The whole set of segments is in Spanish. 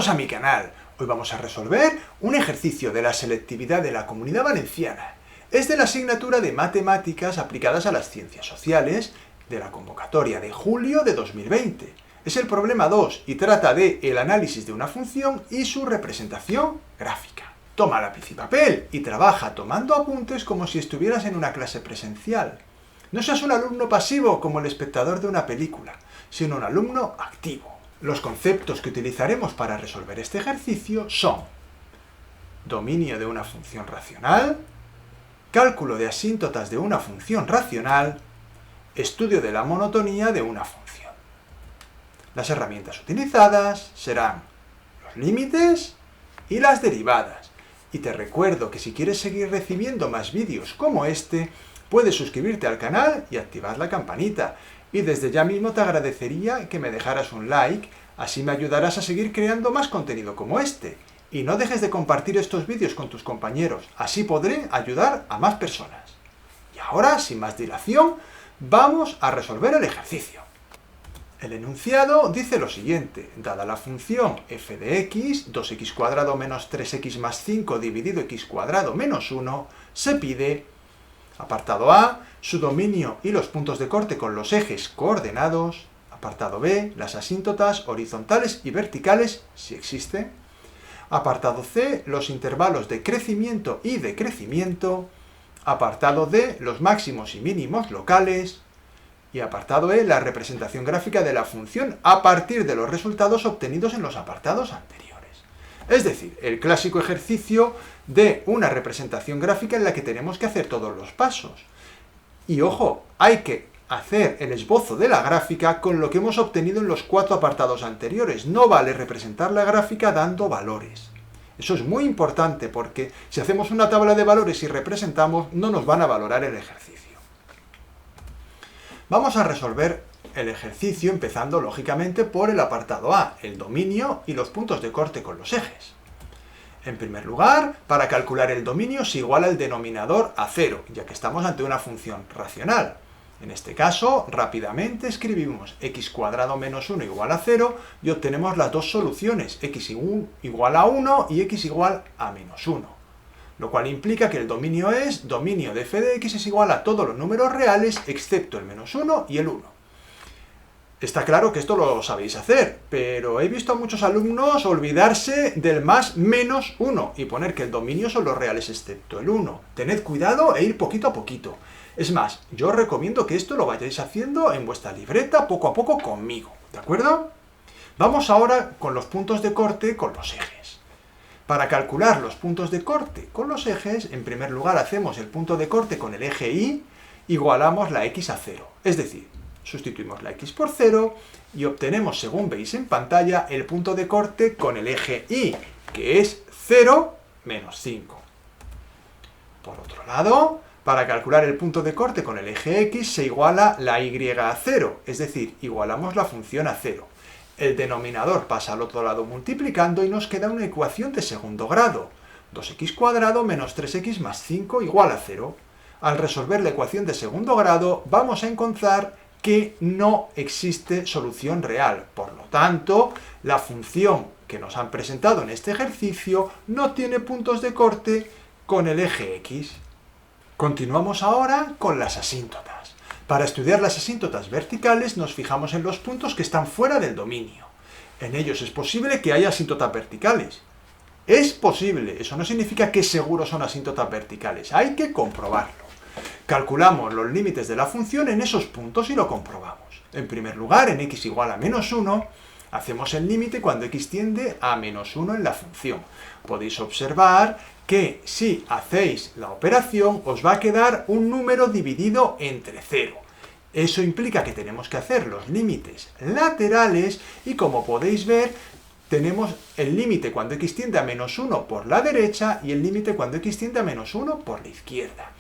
Bienvenidos a mi canal. Hoy vamos a resolver un ejercicio de la selectividad de la Comunidad Valenciana. Es de la asignatura de Matemáticas aplicadas a las Ciencias Sociales de la convocatoria de julio de 2020. Es el problema 2 y trata de el análisis de una función y su representación gráfica. Toma lápiz y papel y trabaja tomando apuntes como si estuvieras en una clase presencial. No seas un alumno pasivo como el espectador de una película, sino un alumno activo. Los conceptos que utilizaremos para resolver este ejercicio son dominio de una función racional, cálculo de asíntotas de una función racional, estudio de la monotonía de una función. Las herramientas utilizadas serán los límites y las derivadas. Y te recuerdo que si quieres seguir recibiendo más vídeos como este, puedes suscribirte al canal y activar la campanita. Y desde ya mismo te agradecería que me dejaras un like, así me ayudarás a seguir creando más contenido como este. Y no dejes de compartir estos vídeos con tus compañeros, así podré ayudar a más personas. Y ahora, sin más dilación, vamos a resolver el ejercicio. El enunciado dice lo siguiente: dada la función f de x, 2x² menos 3x más 5 dividido x² menos 1, se pide, apartado A, su dominio y los puntos de corte con los ejes coordenados. Apartado B, las asíntotas horizontales y verticales, si existen. Apartado C, los intervalos de crecimiento y decrecimiento. Apartado D, los máximos y mínimos locales. Y apartado E, la representación gráfica de la función a partir de los resultados obtenidos en los apartados anteriores. Es decir, el clásico ejercicio de una representación gráfica en la que tenemos que hacer todos los pasos. Y ojo, hay que hacer el esbozo de la gráfica con lo que hemos obtenido en los 4 apartados anteriores. No vale representar la gráfica dando valores. Eso es muy importante porque si hacemos una tabla de valores y representamos, no nos van a valorar el ejercicio. Vamos a resolver el ejercicio empezando lógicamente por el apartado A, el dominio y los puntos de corte con los ejes. En primer lugar, para calcular el dominio se iguala el denominador a 0, ya que estamos ante una función racional. En este caso, rápidamente escribimos x² menos 1 igual a 0 y obtenemos las dos soluciones, x igual a 1 y x igual a menos 1. Lo cual implica que el dominio es dominio de f de x es igual a todos los números reales excepto el menos 1 y el 1. Está claro que esto lo sabéis hacer, pero he visto a muchos alumnos olvidarse del más menos 1 y poner que el dominio son los reales excepto el 1. Tened cuidado e ir poquito a poquito. Es más, yo os recomiendo que esto lo vayáis haciendo en vuestra libreta poco a poco conmigo, ¿de acuerdo? Vamos ahora con los puntos de corte con los ejes. Para calcular los puntos de corte con los ejes, en primer lugar hacemos el punto de corte con el eje Y, igualamos la x a 0. Es decir, sustituimos la x por 0 y obtenemos, según veis en pantalla, el punto de corte con el eje Y, que es 0 menos 5. Por otro lado, para calcular el punto de corte con el eje X se iguala la y a 0, es decir, igualamos la función a 0. El denominador pasa al otro lado multiplicando y nos queda una ecuación de segundo grado. 2x² menos 3x más 5 igual a 0. Al resolver la ecuación de segundo grado vamos a encontrar que no existe solución real. Por lo tanto, la función que nos han presentado en este ejercicio no tiene puntos de corte con el eje X. Continuamos ahora con las asíntotas. Para estudiar las asíntotas verticales nos fijamos en los puntos que están fuera del dominio. En ellos es posible que haya asíntotas verticales. Es posible, eso no significa que seguro son asíntotas verticales, hay que comprobarlo. Calculamos los límites de la función en esos puntos y lo comprobamos. En primer lugar, en x igual a menos 1, hacemos el límite cuando x tiende a menos 1 en la función. Podéis observar que si hacéis la operación os va a quedar un número dividido entre 0. Eso implica que tenemos que hacer los límites laterales y, como podéis ver, tenemos el límite cuando x tiende a menos 1 por la derecha y el límite cuando x tiende a menos 1 por la izquierda.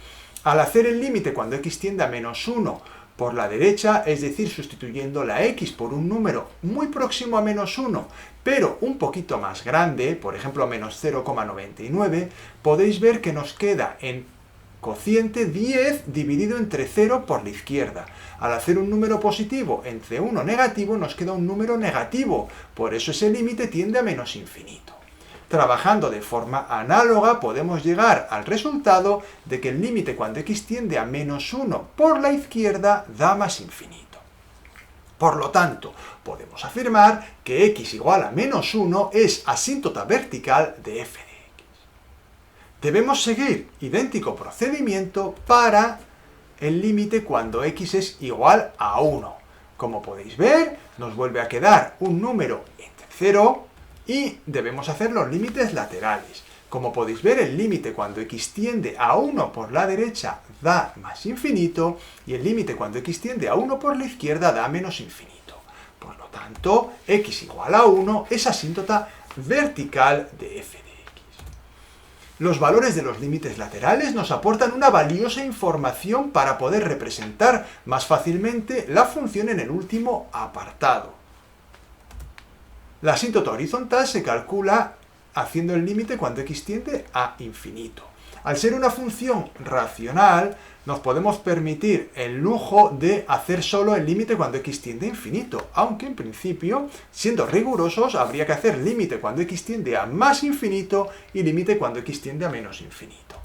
Al hacer el límite cuando x tiende a menos 1 por la derecha, es decir, sustituyendo la x por un número muy próximo a menos 1, pero un poquito más grande, por ejemplo a menos 0,99, podéis ver que nos queda en cociente 10 dividido entre 0 por la izquierda. Al hacer un número positivo entre uno negativo nos queda un número negativo, por eso ese límite tiende a menos infinito. Trabajando de forma análoga podemos llegar al resultado de que el límite cuando x tiende a menos 1 por la izquierda da más infinito. Por lo tanto, podemos afirmar que x igual a menos 1 es asíntota vertical de f de x. Debemos seguir idéntico procedimiento para el límite cuando x es igual a 1. Como podéis ver, nos vuelve a quedar un número entre 0 y debemos hacer los límites laterales. Como podéis ver, el límite cuando x tiende a 1 por la derecha da más infinito y el límite cuando x tiende a 1 por la izquierda da menos infinito. Por lo tanto, x igual a 1 es asíntota vertical de f de x. Los valores de los límites laterales nos aportan una valiosa información para poder representar más fácilmente la función en el último apartado. La asíntota horizontal se calcula haciendo el límite cuando x tiende a infinito. Al ser una función racional, nos podemos permitir el lujo de hacer solo el límite cuando x tiende a infinito, aunque en principio, siendo rigurosos, habría que hacer límite cuando x tiende a más infinito y límite cuando x tiende a menos infinito.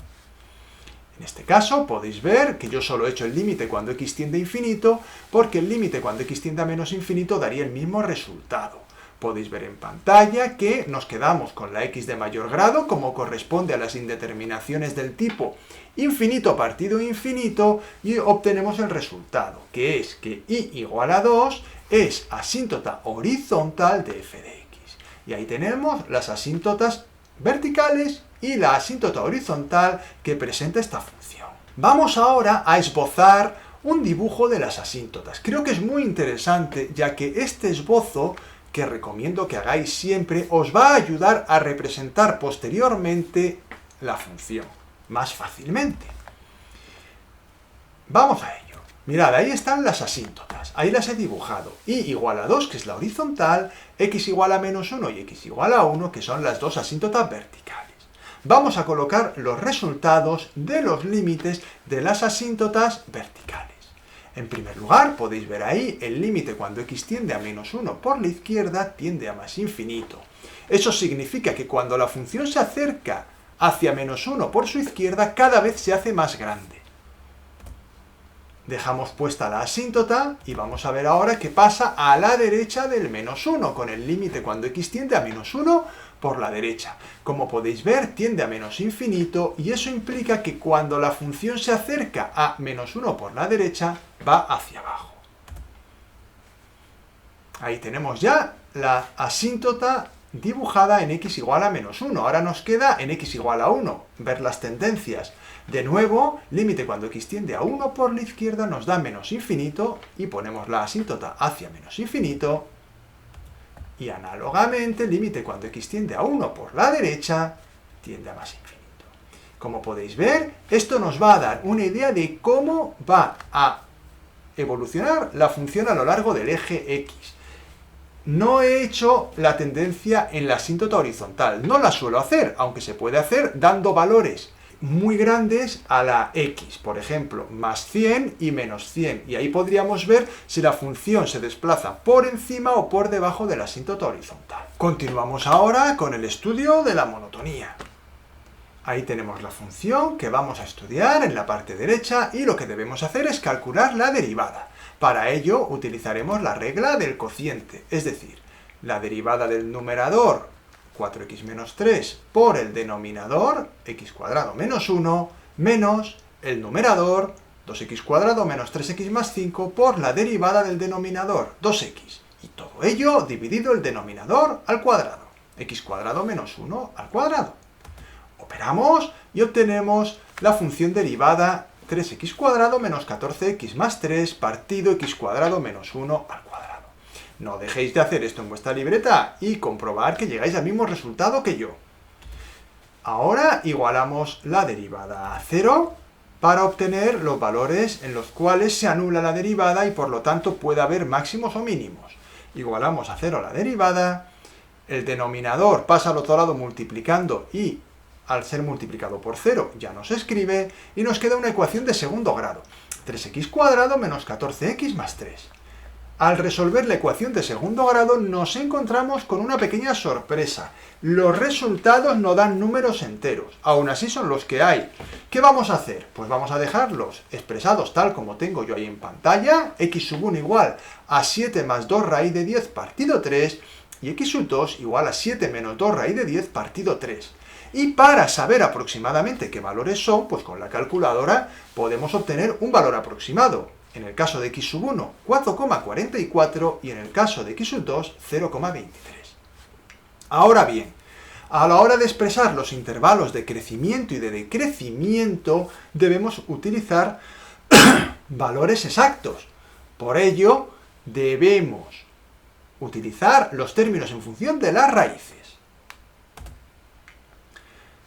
En este caso podéis ver que yo solo he hecho el límite cuando x tiende a infinito, porque el límite cuando x tiende a menos infinito daría el mismo resultado. Podéis ver en pantalla que nos quedamos con la x de mayor grado, como corresponde a las indeterminaciones del tipo infinito partido infinito, y obtenemos el resultado, que es que y igual a 2 es asíntota horizontal de f de x. Y ahí tenemos las asíntotas verticales y la asíntota horizontal que presenta esta función. Vamos ahora a esbozar un dibujo de las asíntotas. Creo que es muy interesante, ya que este esbozo, que recomiendo que hagáis siempre, os va a ayudar a representar posteriormente la función más fácilmente. Vamos a ello. Mirad, ahí están las asíntotas, ahí las he dibujado. Y igual a 2, que es la horizontal, x igual a menos 1 y x igual a 1, que son las dos asíntotas verticales. Vamos a colocar los resultados de los límites de las asíntotas verticales. En primer lugar, podéis ver ahí el límite cuando x tiende a menos 1 por la izquierda tiende a más infinito. Eso significa que cuando la función se acerca hacia menos 1 por su izquierda, cada vez se hace más grande. Dejamos puesta la asíntota y vamos a ver ahora qué pasa a la derecha del menos 1, con el límite cuando x tiende a menos 1 por la derecha. Como podéis ver, tiende a menos infinito y eso implica que cuando la función se acerca a menos 1 por la derecha, va hacia abajo. Ahí tenemos ya la asíntota dibujada en x igual a menos 1. Ahora nos queda en x igual a 1 ver las tendencias. De nuevo, límite cuando x tiende a 1 por la izquierda nos da menos infinito y ponemos la asíntota hacia menos infinito. Y análogamente, límite cuando x tiende a 1 por la derecha tiende a más infinito. Como podéis ver, esto nos va a dar una idea de cómo va a evolucionar la función a lo largo del eje x. No he hecho la tendencia en la asíntota horizontal, no la suelo hacer, aunque se puede hacer dando valores muy grandes a la x, por ejemplo, más 100 y menos 100, y ahí podríamos ver si la función se desplaza por encima o por debajo de la asíntota horizontal. Continuamos ahora con el estudio de la monotonía. Ahí tenemos la función que vamos a estudiar en la parte derecha y lo que debemos hacer es calcular la derivada. Para ello utilizaremos la regla del cociente, es decir, la derivada del numerador 4x menos 3 por el denominador x cuadrado menos 1 menos el numerador 2x cuadrado menos 3x más 5 por la derivada del denominador 2x. Y todo ello dividido el denominador al cuadrado, x cuadrado menos 1 al cuadrado. Operamos y obtenemos la función derivada 3x cuadrado menos 14x más 3 partido x cuadrado menos 1 al cuadrado. No dejéis de hacer esto en vuestra libreta y comprobar que llegáis al mismo resultado que yo. Ahora igualamos la derivada a 0 para obtener los valores en los cuales se anula la derivada y por lo tanto puede haber máximos o mínimos. Igualamos a 0 la derivada, el denominador pasa al otro lado multiplicando y al ser multiplicado por 0 ya no se escribe y nos queda una ecuación de segundo grado. 3x² menos 14x más 3. Al resolver la ecuación de segundo grado nos encontramos con una pequeña sorpresa. Los resultados no dan números enteros, aún así son los que hay. ¿Qué vamos a hacer? Pues vamos a dejarlos expresados tal como tengo yo ahí en pantalla, x sub 1 igual a 7 más 2 raíz de 10 partido 3 y x sub 2 igual a 7 menos 2 raíz de 10 partido 3. Y para saber aproximadamente qué valores son, pues con la calculadora podemos obtener un valor aproximado. En el caso de x sub 1, 4,44 y en el caso de x sub 2, 0,23. Ahora bien, a la hora de expresar los intervalos de crecimiento y de decrecimiento, debemos utilizar valores exactos. Por ello, debemos utilizar los términos en función de las raíces.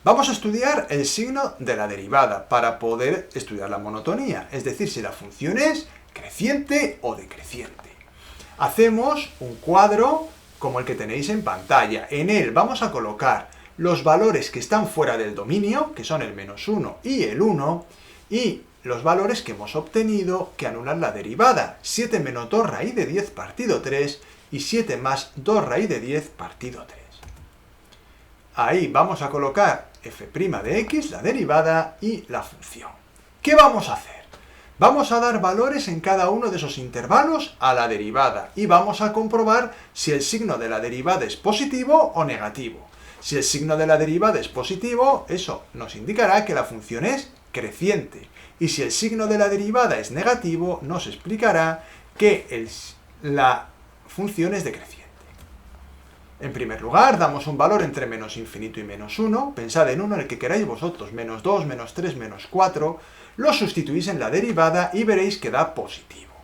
Vamos a estudiar el signo de la derivada para poder estudiar la monotonía, es decir, si la función es creciente o decreciente. Hacemos un cuadro como el que tenéis en pantalla. En él vamos a colocar los valores que están fuera del dominio, que son el -1 y el 1, y los valores que hemos obtenido que anulan la derivada, 7 menos 2 raíz de 10 partido 3 y 7 más 2 raíz de 10 partido 3. Ahí vamos a colocar f' de x, la derivada y la función. ¿Qué vamos a hacer? Vamos a dar valores en cada uno de esos intervalos a la derivada y vamos a comprobar si el signo de la derivada es positivo o negativo. Si el signo de la derivada es positivo, eso nos indicará que la función es creciente. Y si el signo de la derivada es negativo, nos explicará que la función es decreciente. En primer lugar, damos un valor entre menos infinito y menos 1, pensad en uno en el que queráis vosotros, menos 2, menos 3, menos 4, lo sustituís en la derivada y veréis que da positivo.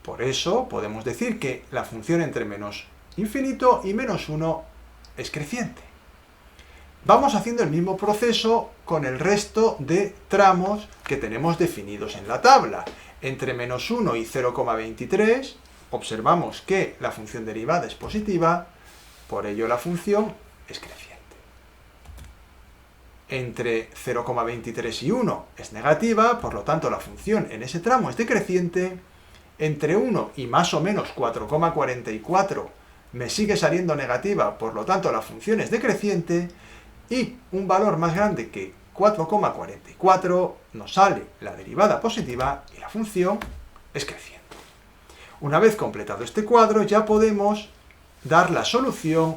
Por eso podemos decir que la función entre menos infinito y menos 1 es creciente. Vamos haciendo el mismo proceso con el resto de tramos que tenemos definidos en la tabla. Entre menos 1 y 0,23, observamos que la función derivada es positiva, por ello la función es creciente. Entre 0,23 y 1 es negativa, por lo tanto la función en ese tramo es decreciente. Entre 1 y más o menos 4,44 me sigue saliendo negativa, por lo tanto la función es decreciente. Y un valor más grande que 4,44 nos sale la derivada positiva y la función es creciente. Una vez completado este cuadro, ya podemos dar la solución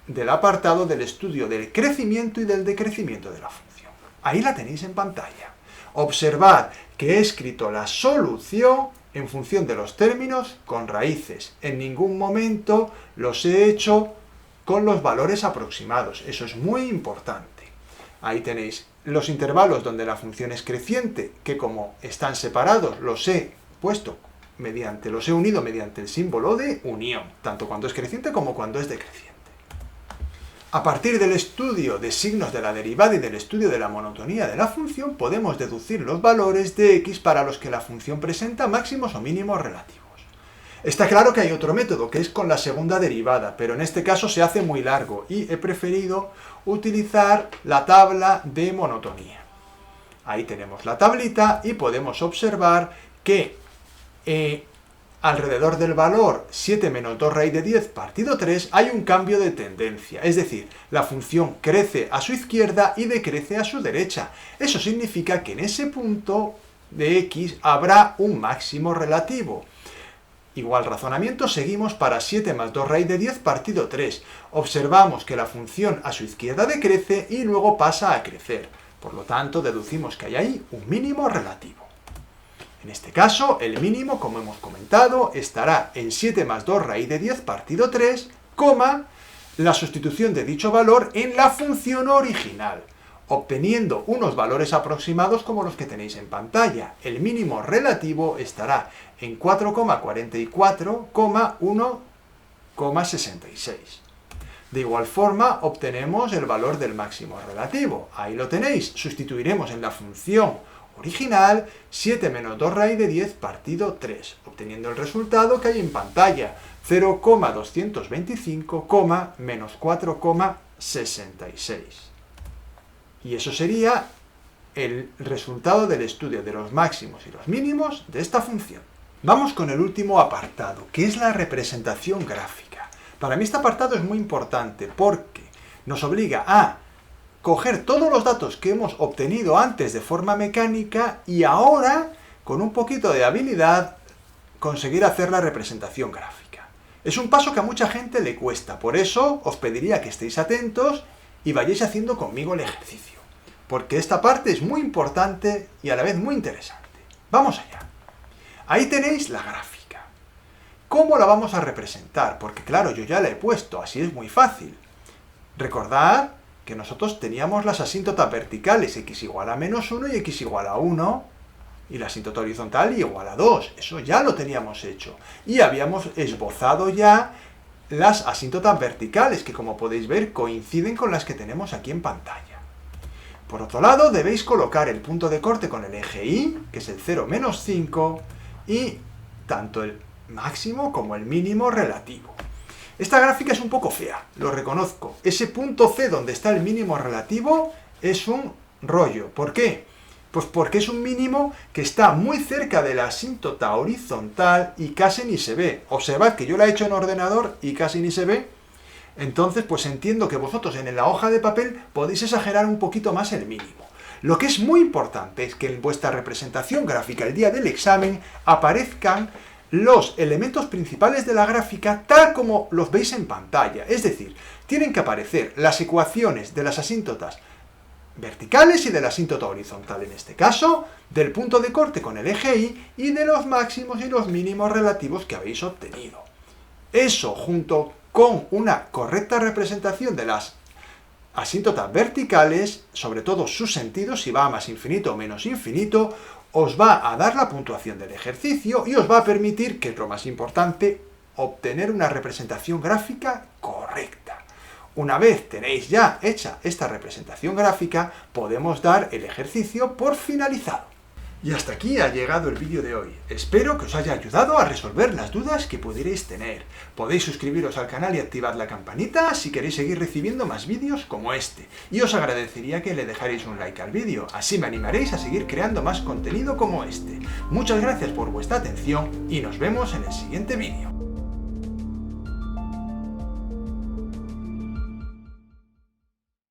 del apartado del estudio del crecimiento y del decrecimiento de la función. Ahí la tenéis en pantalla. Observad que he escrito la solución en función de los términos con raíces. En ningún momento los he hecho con los valores aproximados. Eso es muy importante. Ahí tenéis los intervalos donde la función es creciente, que como están separados los he unido mediante el símbolo de unión, tanto cuando es creciente como cuando es decreciente. A partir del estudio de signos de la derivada y del estudio de la monotonía de la función, podemos deducir los valores de x para los que la función presenta máximos o mínimos relativos. Está claro que hay otro método, que es con la segunda derivada, pero en este caso se hace muy largo y he preferido utilizar la tabla de monotonía. Ahí tenemos la tablita y podemos observar que alrededor del valor 7 menos 2 raíz de 10 partido 3 hay un cambio de tendencia, es decir, la función crece a su izquierda y decrece a su derecha. Eso significa que en ese punto de x habrá un máximo relativo. Igual razonamiento seguimos para 7 más 2 raíz de 10 partido 3. Observamos que la función a su izquierda decrece y luego pasa a crecer. Por lo tanto, deducimos que hay ahí un mínimo relativo. En este caso, el mínimo, como hemos comentado, estará en 7 más 2 raíz de 10 partido 3, la sustitución de dicho valor en la función original, obteniendo unos valores aproximados como los que tenéis en pantalla. El mínimo relativo estará en 4,44, 1,66. De igual forma, obtenemos el valor del máximo relativo. Ahí lo tenéis. Sustituiremos en la función original 7 menos 2 raíz de 10 partido 3, obteniendo el resultado que hay en pantalla, 0,225, menos 4,66. 66. Y eso sería el resultado del estudio de los máximos y los mínimos de esta función. Vamos con el último apartado, que es la representación gráfica. Para mí este apartado es muy importante porque nos obliga a coger todos los datos que hemos obtenido antes de forma mecánica y ahora, con un poquito de habilidad, conseguir hacer la representación gráfica. Es un paso que a mucha gente le cuesta, por eso os pediría que estéis atentos y vayáis haciendo conmigo el ejercicio, porque esta parte es muy importante y a la vez muy interesante. Vamos allá. Ahí tenéis la gráfica. ¿Cómo la vamos a representar? Porque claro, yo ya la he puesto, así es muy fácil. Recordad que nosotros teníamos las asíntotas verticales, x igual a -1 y x igual a 1, y la asíntota horizontal igual a 2. Eso ya lo teníamos hecho. Y habíamos esbozado ya las asíntotas verticales, que como podéis ver coinciden con las que tenemos aquí en pantalla. Por otro lado, debéis colocar el punto de corte con el eje Y, que es el 0, -5, y tanto el máximo como el mínimo relativo. Esta gráfica es un poco fea, lo reconozco. Ese punto C donde está el mínimo relativo es un rollo. ¿Por qué? Pues porque es un mínimo que está muy cerca de la asíntota horizontal y casi ni se ve. Observad que yo la he hecho en ordenador y casi ni se ve. Entonces, pues entiendo que vosotros en la hoja de papel podéis exagerar un poquito más el mínimo. Lo que es muy importante es que en vuestra representación gráfica el día del examen aparezcan los elementos principales de la gráfica tal como los veis en pantalla. Es decir, tienen que aparecer las ecuaciones de las asíntotas verticales y de la asíntota horizontal, en este caso, del punto de corte con el eje Y de los máximos y los mínimos relativos que habéis obtenido. Eso, junto con una correcta representación de las asíntotas verticales, sobre todo sus sentidos, si va a más infinito o menos infinito, os va a dar la puntuación del ejercicio y os va a permitir, que es lo más importante, obtener una representación gráfica correcta. Una vez tenéis ya hecha esta representación gráfica, podemos dar el ejercicio por finalizado. Y hasta aquí ha llegado el vídeo de hoy. Espero que os haya ayudado a resolver las dudas que pudierais tener. Podéis suscribiros al canal y activad la campanita si queréis seguir recibiendo más vídeos como este. Y os agradecería que le dejarais un like al vídeo, así me animaréis a seguir creando más contenido como este. Muchas gracias por vuestra atención y nos vemos en el siguiente vídeo.